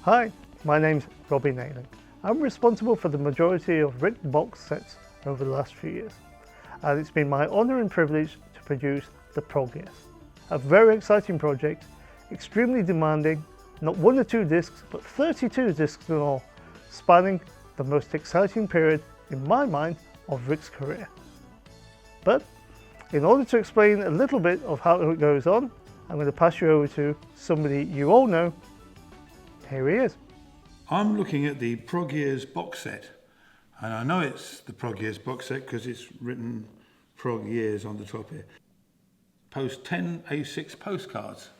Hi, my name's Robbie Nailing. I'm responsible for the majority of Rick box sets over the last few years, and it's been my honour and privilege to produce the Prog years. A very exciting project, extremely demanding, not 1 or 2 discs, but 32 discs in all, spanning the most exciting period, in my mind, of Rick's career. But in order to explain a little bit of how it goes on, I'm going to pass you over to somebody you all know. Here he is. I'm looking at the Prog Years box set, and I know it's the Prog Years box set because it's written Prog Years on the top here. Post 10 A6 postcards,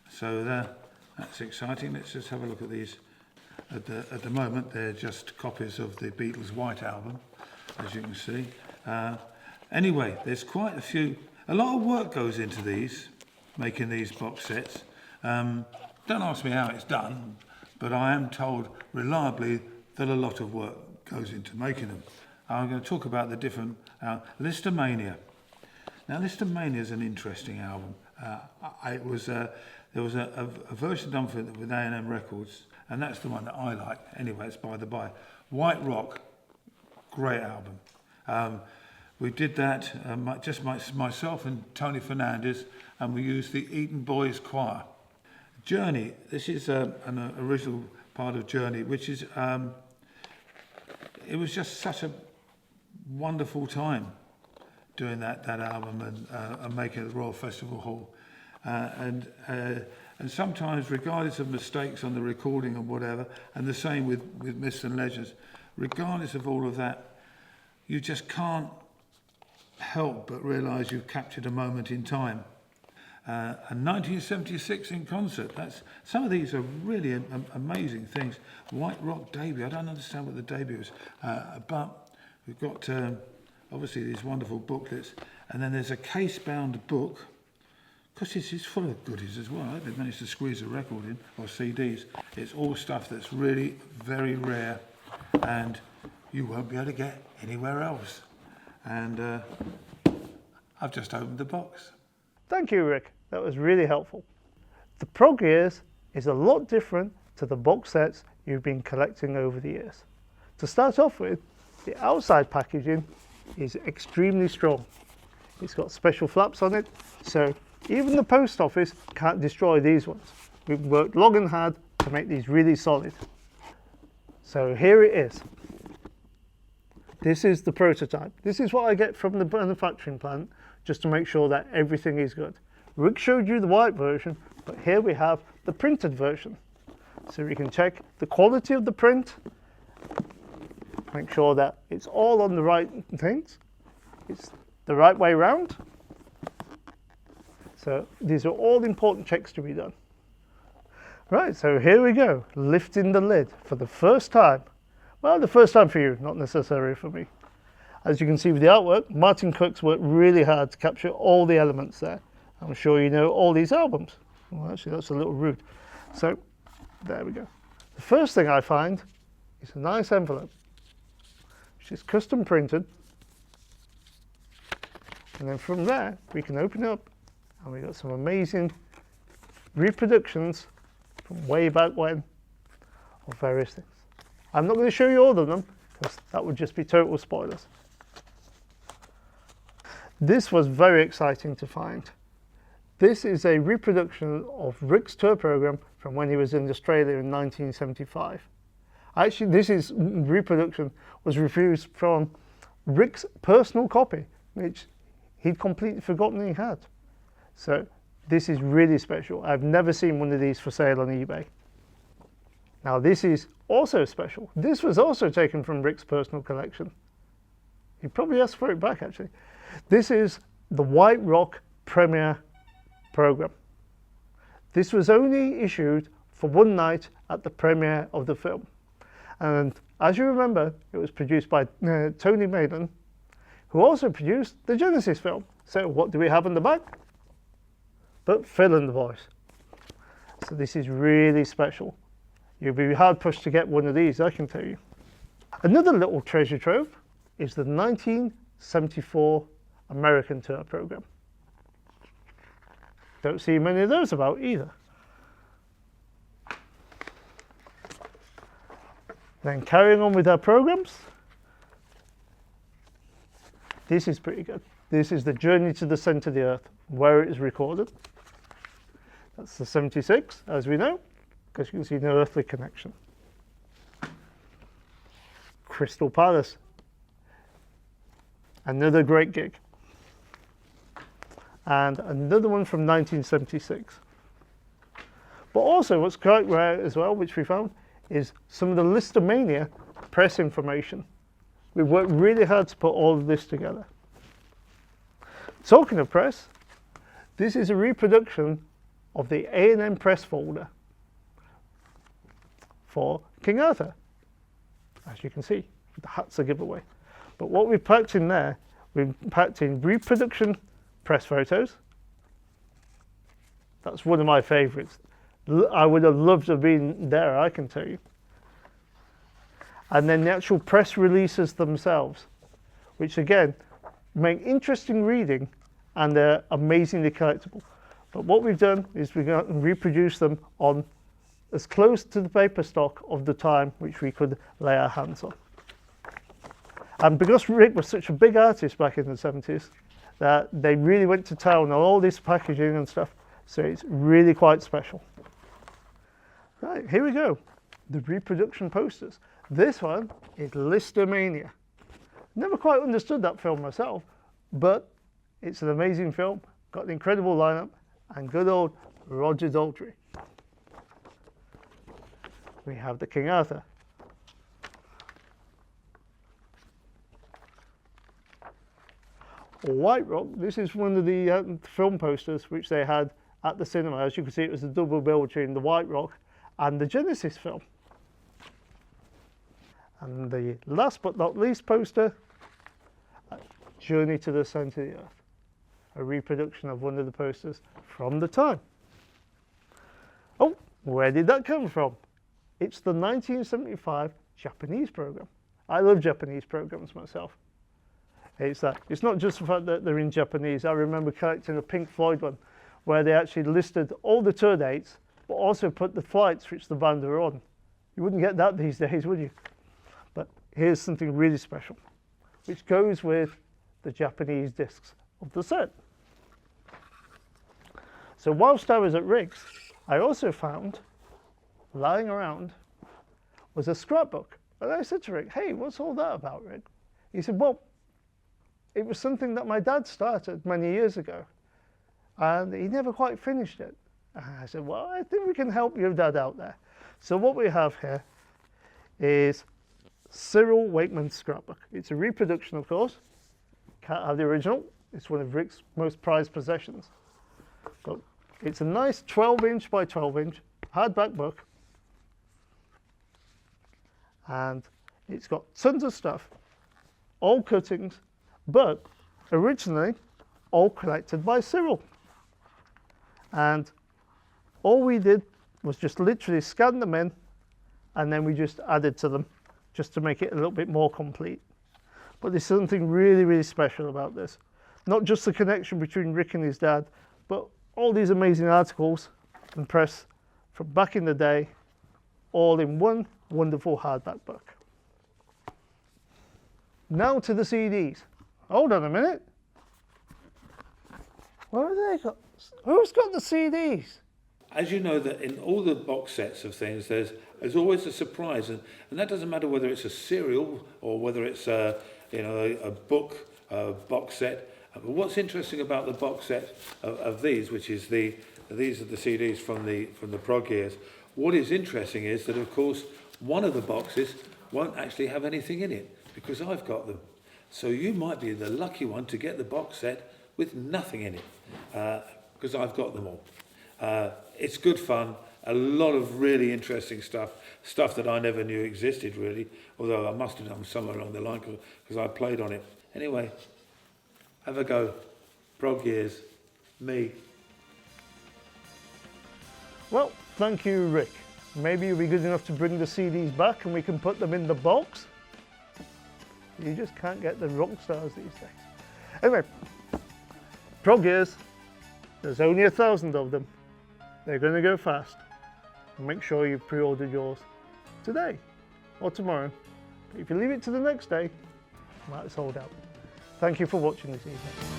so that's exciting. Let's just have a look at these. At the moment, they're just copies of the Beatles' White Album, as you can see. Anyway, there's quite a lot of work goes into these, making these box sets. Don't ask me how it's done, but I am told reliably that a lot of work goes into making them. I'm going to talk about the different Listomania. Now, Listomania is an interesting album. There was a version done with A&M Records, and that's the one that I like. Anyway, it's by the by. White Rock, great album. We did that, myself and Tony Fernandez, and we used the Eton Boys Choir. Journey, this is an original part of Journey, which is, it was just such a wonderful time doing that album and making it at the Royal Festival Hall. And sometimes, regardless of mistakes on the recording and whatever, and the same with Myths and Legends, regardless of all of that, you just can't help but realise you've captured a moment in time. And 1976 in concert. Some of these are really amazing things. White Rock debut. I don't understand what the debut is, but we've got obviously these wonderful booklets, and then there's a case-bound book, because this is full of goodies as well. They've managed to squeeze a record in, or CDs. It's all stuff that's really very rare, and you won't be able to get anywhere else. And I've just opened the box. Thank you, Rick. That was really helpful. The Prog Years is a lot different to the box sets you've been collecting over the years. To start off with, the outside packaging is extremely strong. It's got special flaps on it, so even the post office can't destroy these ones. We've worked long and hard to make these really solid. So here it is. This is the prototype. This is what I get from the manufacturing plant, just to make sure that everything is good. Rick showed you the white version, but here we have the printed version. So you can check the quality of the print, make sure that it's all on the right things, it's the right way round. So these are all important checks to be done. Right, so here we go, lifting the lid for the first time. Well, the first time for you, not necessarily for me. As you can see with the artwork, Martin Cook's worked really hard to capture all the elements there. I'm sure you know all these albums. Well, actually, that's a little rude. So, there we go. The first thing I find is a nice envelope, which is custom printed. And then from there, we can open it up, and we've got some amazing reproductions from way back when of various things. I'm not going to show you all of them, because that would just be total spoilers. This was very exciting to find. This is a reproduction of Rick's tour program from when he was in Australia in 1975. Actually, this reproduction was refused from Rick's personal copy, which he'd completely forgotten he had. So this is really special. I've never seen one of these for sale on eBay. Now this is also special. This was also taken from Rick's personal collection. He probably asked for it back, actually. This is the White Rock premiere program. This was only issued for one night at the premiere of the film. And as you remember, it was produced by Tony Maitland, who also produced the Genesis film. So what do we have in the back? But Phil and the voice. So this is really special. You'll be hard pushed to get one of these, I can tell you. Another little treasure trove is the 1974 American tour program. Don't see many of those about either. Then carrying on with our programs, this is pretty good. This is the Journey to the Centre of the Earth, where it is recorded. That's the 76, as we know, because you can see no earthly connection. Crystal Palace, another great gig. And another one from 1976. But also what's quite rare as well, which we found, is some of the Listomania press information. We've worked really hard to put all of this together. Talking of press, this is a reproduction of the A&M press folder for King Arthur. As you can see, the hat's a giveaway. But what we've packed in there, we've packed in reproduction press photos. That's one of my favourites. I would have loved to have been there, I can tell you. And then the actual press releases themselves, which again, make interesting reading, and they're amazingly collectible. But what we've done is we've reproduced them on as close to the paper stock of the time which we could lay our hands on. And because Rick was such a big artist back in the 70s, that they really went to town on all this packaging and stuff, so it's really quite special. Right, here we go. The reproduction posters. This one is Listomania. Never quite understood that film myself, but it's an amazing film, got an incredible lineup, and good old Roger Daltrey. We have the King Arthur. White Rock, this is one of the film posters which they had at the cinema. As you can see, it was a double bill between the White Rock and the Genesis film. And the last but not least poster, Journey to the Centre of the Earth, a reproduction of one of the posters from the time. Oh, where did that come from? It's the 1975 Japanese program. I love Japanese programs myself. It's not just the fact that they're in Japanese. I remember collecting a Pink Floyd one where they actually listed all the tour dates, but also put the flights which the band were on. You wouldn't get that these days, would you? But here's something really special, which goes with the Japanese discs of the set. So whilst I was at Rick's, I also found, lying around, was a scrapbook. And I said to Rick, hey, what's all that about, Rick? He said, well, it was something that my dad started many years ago, and he never quite finished it. And I said, well, I think we can help your dad out there. So what we have here is Cyril Wakeman's scrapbook. It's a reproduction, of course. Can't have the original. It's one of Rick's most prized possessions. But it's a nice 12-inch by 12-inch hardback book. And it's got tons of stuff, all cuttings, but originally all collected by Cyril. And all we did was just literally scan them in, and then we just added to them just to make it a little bit more complete. But there's something really, really special about this. Not just the connection between Rick and his dad, but all these amazing articles and press from back in the day, all in one wonderful hardback book. Now to the CDs. Hold on a minute. Where have they got? Who's got the CDs? As you know, that in all the box sets of things, there's always a surprise, and that doesn't matter whether it's a serial or whether it's a book box set. But what's interesting about the box set of these, which is these are the CDs from the Prog years. What is interesting is that, of course, one of the boxes won't actually have anything in it because I've got them. So you might be the lucky one to get the box set with nothing in it because I've got them all. It's good fun, a lot of really interesting stuff that I never knew existed really, although I must have done somewhere along the line because I played on it. Anyway, have a go. Prog years, me. Well, thank you, Rick. Maybe you'll be good enough to bring the CDs back and we can put them in the box. You just can't get the rock stars these days. Anyway, Prog years, there's only 1,000 of them. They're going to go fast. Make sure you've pre-ordered yours today. or tomorrow. But if you leave it to the next day, well, it's sold out. Thank you for watching this evening.